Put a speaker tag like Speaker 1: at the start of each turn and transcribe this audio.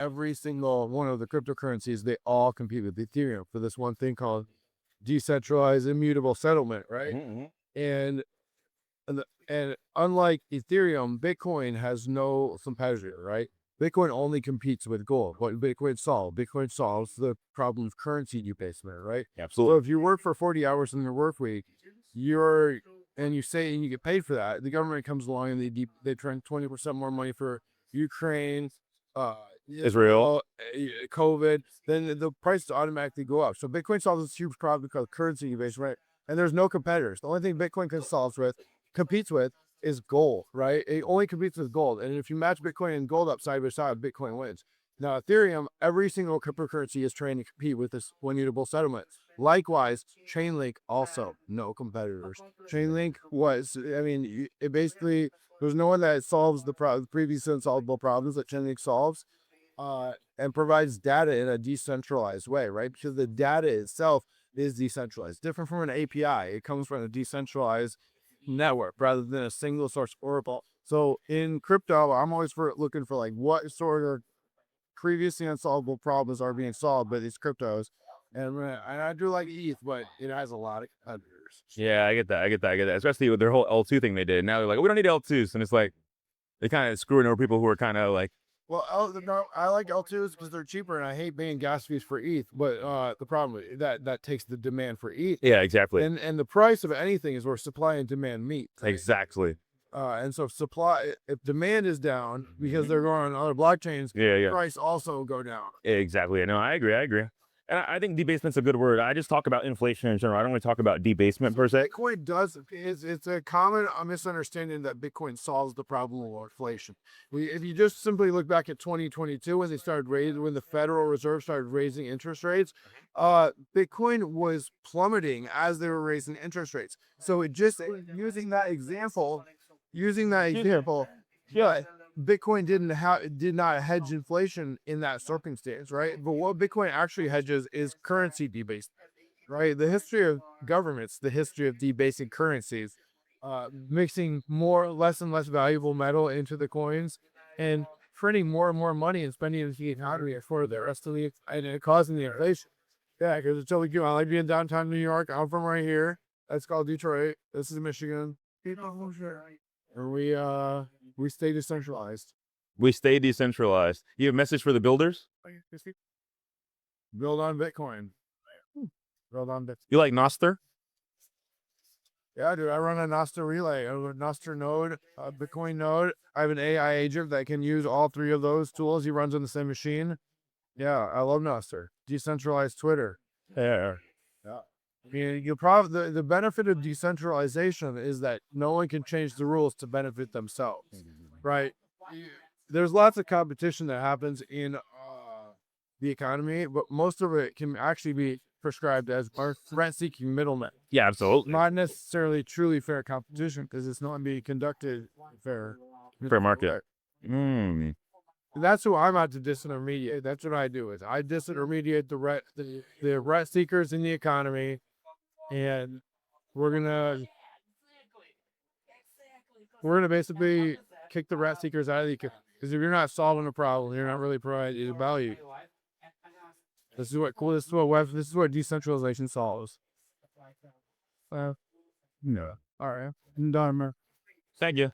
Speaker 1: every single one of the cryptocurrencies, they all compete with Ethereum for this one thing called decentralized immutable settlement, right? And and unlike Ethereum, Bitcoin has no competitor, right? Bitcoin only competes with gold. What Bitcoin solves the problem of currency debasement, right?
Speaker 2: Absolutely.
Speaker 1: So if you work for 40 hours in your work week, you get paid for that. The government comes along and they turn 20% more money for Ukraine,
Speaker 2: Israel,
Speaker 1: COVID, then the prices automatically go up. So Bitcoin solves this huge problem because currency evasion, right? And there's no competitors. The only thing Bitcoin competes with is gold, right? It only competes with gold. And if you match Bitcoin and gold up side by side, Bitcoin wins. Now, Ethereum, every single cryptocurrency is trying to compete with this immutable settlement. Likewise, Chainlink also no competitors. Chainlink it basically, there's no one that solves the previously unsolvable problems that Chainlink solves, and provides data in a decentralized way, right? Because the data itself is decentralized, different from an API. It comes from a decentralized network rather than a single source oracle. So in crypto, I'm always looking for like what sort of previously unsolvable problems are being solved by these cryptos. And I do like ETH, but it has a lot of competitors.
Speaker 2: Yeah, I get that. Especially with their whole L2 thing they did. Now they're like, we don't need L2s, and it's like they kind of screwing over people who are kind of like.
Speaker 1: Well, I like L2s because they're cheaper, and I hate paying gas fees for ETH. But the problem is that takes the demand for ETH.
Speaker 2: Yeah, exactly.
Speaker 1: And the price of anything is where supply and demand meet.
Speaker 2: Right? Exactly.
Speaker 1: And so if demand is down because they're going on other blockchains, price also go down.
Speaker 2: Exactly. No, I agree. And I think debasement's a good word. I just talk about inflation in general. I don't want to talk about debasement per se.
Speaker 1: Bitcoin it's a common misunderstanding that Bitcoin solves the problem of inflation. If you just simply look back at 2022 when the Federal Reserve started raising interest rates, Bitcoin was plummeting as they were raising interest rates. So using that example, yeah, Bitcoin did not hedge inflation in that circumstance, right? But what Bitcoin actually hedges is currency debasement, right? The history of governments, the history of debasing currencies, mixing less and less valuable metal into the coins, and printing more and more money and spending it in the economy for the rest of and causing the inflation. Yeah, because it's totally cool. I like being downtown New York. I'm from right here. That's called Detroit. This is Michigan. And we stay decentralized.
Speaker 2: We stay decentralized. You have a message for the builders?
Speaker 1: Build on Bitcoin. Build on Bitcoin.
Speaker 2: You like Nostr?
Speaker 1: Yeah, dude. I run a Nostr relay, a Nostr node, a Bitcoin node. I have an AI agent that can use all three of those tools. He runs on the same machine. Yeah, I love Nostr. Decentralized Twitter.
Speaker 2: Yeah.
Speaker 1: I mean, the benefit of decentralization is that no one can change the rules to benefit themselves, right? There's lots of competition that happens in the economy, but most of it can actually be prescribed as rent-seeking middlemen.
Speaker 2: Yeah, absolutely.
Speaker 1: Not necessarily truly fair competition because it's not being conducted fair
Speaker 2: market.
Speaker 1: That's who I'm out to disintermediate. That's what I do. Is I disintermediate the rent seekers in the economy, and we're gonna basically kick the rent seekers out of the economy. Because if you're not solving a problem, you're not really providing value. This is what decentralization solves. No. All right. I'm done, man.
Speaker 2: Thank you.